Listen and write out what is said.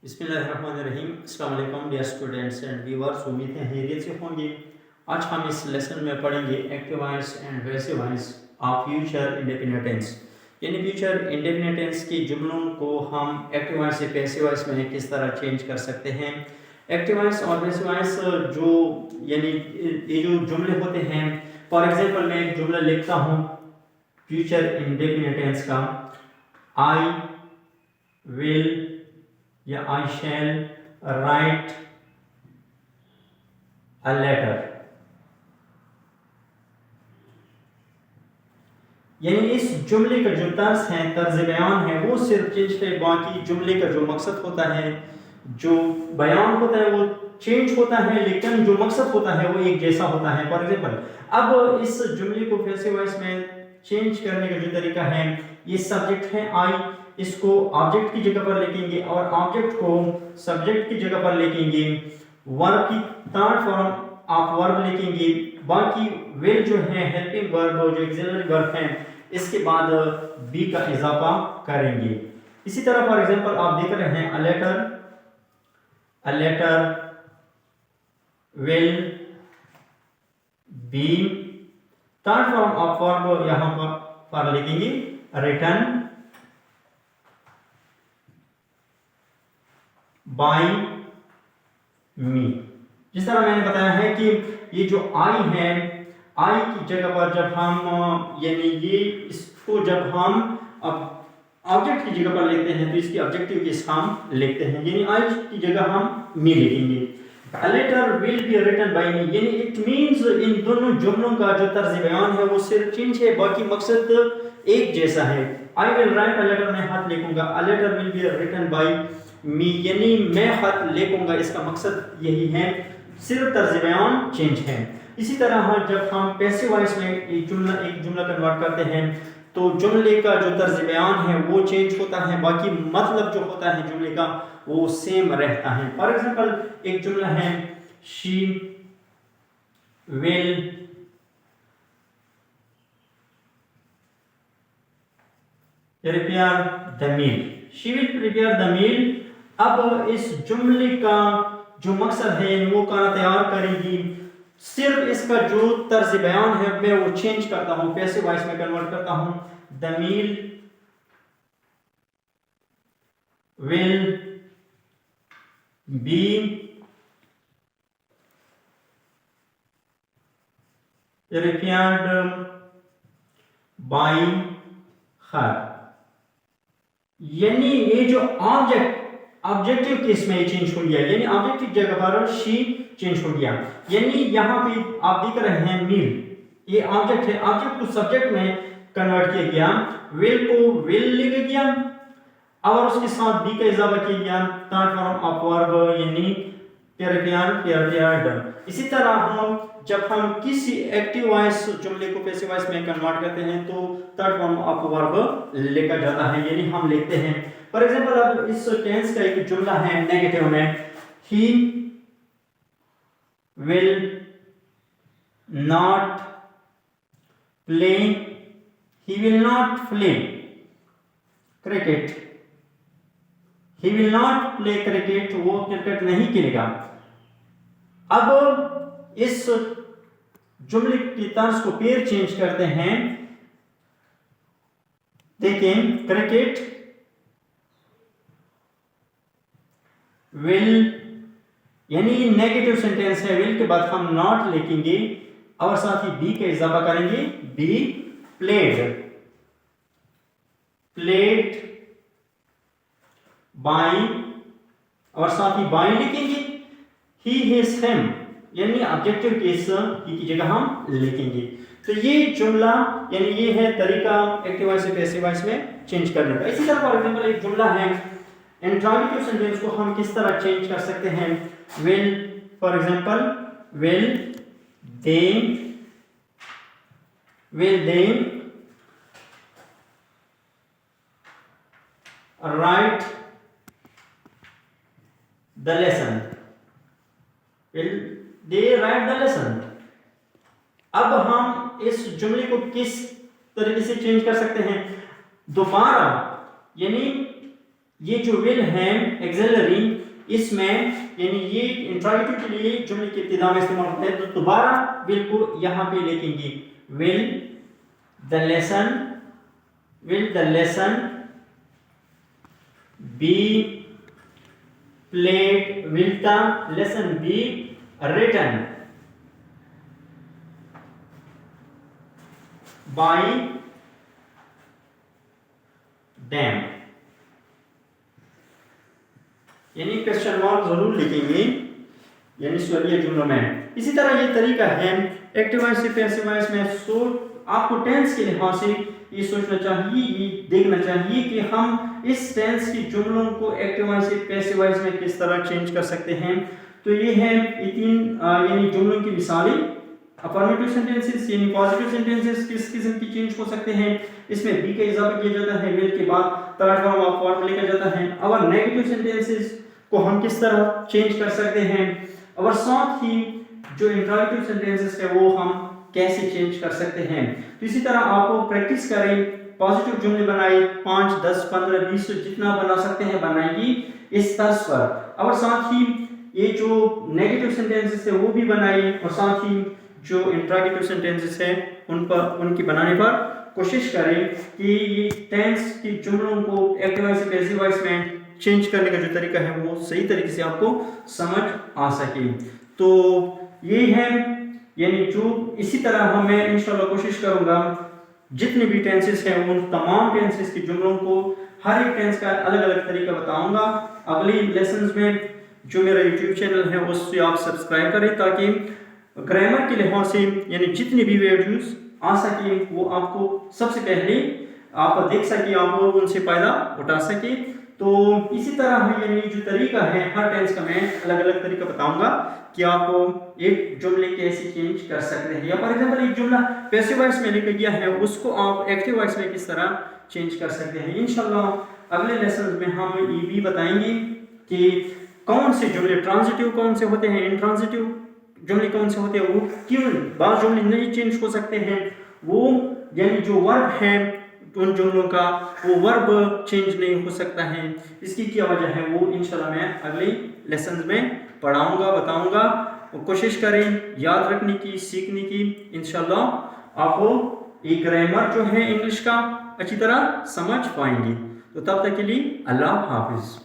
बिस्मिल्लाहिर्रहमानिर्रहीम। अस्सलाम वालेकुम डियर स्टूडेंट्स एंड व्यूअर्स, उम्मीद है खैरियत से होंगे। आज हम इस लेसन में पढ़ेंगे active voice and passive voice of future indefinite tense. यानी फ्यूचर इंडेफिनिट टेंस के जुमलों को हम एक्टिव वॉइस से पैसिव वॉइस में किस तरह चेंज कर सकते हैं। एक्टिव वॉइस और पैसिव वॉइस जो यानी ये जो जुमले होते हैं, फॉर एग्जांपल मैं एक जुमला लिखता हूँ फ्यूचर इंडेफिनिट टेंस का, आई विल या आई शैल राइट अ लेटर। यानी इस जुमले का जो तर्ज है, तर्ज बयान है, वो सिर्फ चेंज है। बाकी जुमले का जो मकसद होता है, जो बयान होता है, वो चेंज होता है, लेकिन जो मकसद होता है वो एक जैसा होता है। फॉर एग्जांपल, अब इस जुमले को पैसिव वॉइस में चेंज करने का जो तरीका है, ये सब्जेक्ट है आई, इसको ऑब्जेक्ट की जगह पर लिखेंगे और ऑब्जेक्ट को सब्जेक्ट की जगह पर लिखेंगे। वर्ब की थर्ड फॉर्म ऑफ वर्ब लिखेंगे। बाकी विल जो है हेल्पिंग वर्ब, जो ऑक्सिलरी वर्ब है, इसके बाद बी का इजाफा करेंगे। इसी तरह फॉर एग्जांपल आप देख रहे हैं a letter will be, third form of verb यहां पर लिखेंगे रिटन बाय मी। जिस तरह मैंने बताया है कि ये जो आई है, आई की जगह पर जब हम यानी ये इसको जब हम अब ऑब्जेक्ट की जगह पर लेते हैं तो इसकी ऑब्जेक्टिव केस हम लिखते हैं, यानी आई की जगह हम मी लिखेंगे। A letter will be written by me, यानी इट मीन्स इन दोनों जुमलों का जो तर्ज बयान है वो सिर्फ चेंज है, बाकी मकसद एक जैसा है। I will write a letter, मैं खत लिखूंगा। A letter will be written by me, यानी मैं खत लिखूंगा, इसका मकसद यही है, सिर्फ तर्ज बयान चेंज है। इसी तरह जब हम पैसिव वॉइस में एक जुमला कन्वर्ट करते हैं तो जुमले का जो तर्ज बयान है वो चेंज होता है, बाकी मतलब जो होता है जुमले का वो सेम रहता है। फॉर एग्जांपल एक जुमला है she will prepare the meal, she will prepare the meal. अब इस जुमले का जो मकसद है वो खाना तैयार करेगी, सिर्फ इसका जो तर्ज बयान है मैं वो चेंज करता हूं, पैसिव वॉइस में कन्वर्ट करता हूं। The meal will be prepared by her, यानी ये जो ऑब्जेक्टिव केस में चेंज हो गया, यानी ऑब्जेक्ट की जगह पर शी चेंज हो गया। यानी यहाँ पे आप देख रहे हैं मील, ये ऑब्जेक्ट है, ऑब्जेक्ट को सब्जेक्ट में कन्वर्ट किया गया, विल को विल लिखा गया और उसके साथ बी का इजाफा किया गया, थर्ड फॉर्म ऑफ वर्ब यानी प्रिपेयर्ड। इसी तरह जब हम किसी एक्टिव वॉइस जुमले को पैसिव वॉइस में कन्वर्ट करते हैं तो थर्ड फॉर्म ऑफ वर्ब लिखा जाता है, यानी हम लिखते हैं। फॉर एग्जांपल अब इस टेंस का एक जुमला है नेगेटिव में, he will not play, he will not play cricket, he will not play cricket, वो क्रिकेट नहीं खेलेगा। अब इस जुमले की तर्ज को फिर चेंज करते हैं। देखें, क्रिकेट विल, यानी नेगेटिव सेंटेंस है, विल के बाद हम नॉट लिखेंगे और साथ ही बी का इजाफा करेंगे, बी प्लेड बाय और साथ ही बाय लिखेंगे, ही हिज हिम, यानी ऑब्जेक्टिव केस की जगह हम लिखेंगे। तो ये जुमला यानी ये है तरीका एक्टिव वॉइस से पैसिव वॉइस में चेंज करने का। इसी तरह फॉर एग्जांपल एक जुमला है इंट्रोगेटिव सेंटेंस को हम किस तरह चेंज कर सकते हैं। Will, for example will they right the lesson, will they write the lesson। अब हम इस जुमले को किस तरीके से चेंज कर सकते हैं, दोबारा यानी ये जो विल है एक्सिलरी, इसमें यानी ये इंट्रोगेटिव के लिए जुमले की इब्तिदा में इस्तेमाल होता है, तो दोबारा विल को यहाँ पे लिखेंगे, will the lesson be played, will the lesson be written by them, यानी क्वेश्चन मार्क जरूर लिखेंगे यानी सवालिया जुमलों में। इसी तरह ये तरीका है एक्टिव वॉइस से पैसिव वॉइस में। सो आपको टेंस के लिहाज से ये सोचना चाहिए, ये देखना चाहिए कि हम इस टेंस की जुमलों को एक्टिव वॉइस से पैसिव वॉइस में किस तरह चेंज कर सकते हैं। तो ये है ये तीन यानी जुमलों की मिसालें। अफर्मेटिव सेंटेंसेस यानी पॉजिटिव सेंटेंसेस किस किस्म की चेंज हो सकते हैं, इसमें बी का इजाफा किया जाता है, विल के बाद थर्ड फॉर्म ऑफ फॉर्म लिखा जाता है। और नेगेटिव सेंटेंसेस को हम किस तरह चेंज कर सकते हैं, और साथ ही जो इंट्रोगेटिव सेंटेंसेस है वो हम कैसे चेंज कर सकते हैं। तो इसी तरह आपको प्रैक्टिस करें, पॉजिटिव जुमले बनाए 5, 10, 15, 20 जितना बना सकते हैं बनाइए इस तर्ज पर, और साथ ही ये जो नेगेटिव सेंटेंसेस है वो भी बनाइए, और साथ ही जो इंट्रोगेटिव सेंटेंसेस है उनकी बनाने पर कोशिश करें कि ये टेंस की जुमलों को एक्टिव वॉइस से पैसिव वॉइस में चेंज करने का जो तरीका है वो सही तरीके से आपको समझ आ सके। तो ये है यानी जो इसी तरह मैं इंशाल्लाह कोशिश करूंगा जितने भी टेंसेस हैं उन तमाम टेंसेस के जुमलों को हर एक टेंस का अलग अलग तरीका बताऊंगा। अगली लेसन्स में जो मेरा यूट्यूब चैनल है उससे आप सब्सक्राइब करें ताकि ग्रामर के लिहाज से यानी जितनी भी वीडियोस आ सके वो आपको सबसे पहले आप देख सके, आप उनसे फायदा उठा सके। तो इसी तरह यानी जो तरीका है हर टेंस का मैं अलग अलग तरीका बताऊंगा कि आप एक जुमले कैसे चेंज कर सकते हैं, या फॉर एग्जांपल एक जुमला पैसिव वॉइस में लिखा गया है उसको आप एक्टिव वॉइस में किस तरह चेंज कर सकते हैं। इंशाल्लाह अगले लेसन में हम ये भी बताएंगे कि कौन से जुमले ट्रांजिटिव कौन से होते हैं, इंट्रांजिटिव जुमले कौन से होते हैं, वो क्यों बाज़ जुमले नहीं चेंज हो सकते हैं, वो यानी जो वर्ब है उन जुमलों का वो वर्ब चेंज नहीं हो सकता है, इसकी क्या वजह है वो इंशाल्लाह मैं अगले लेसन में पढ़ाऊंगा बताऊंगा। और कोशिश करें याद रखने की, सीखने की, इंशाल्लाह आपको एक ग्रामर जो है इंग्लिश का अच्छी तरह समझ पाएंगे। तो तब तक के लिए अल्लाह हाफिज।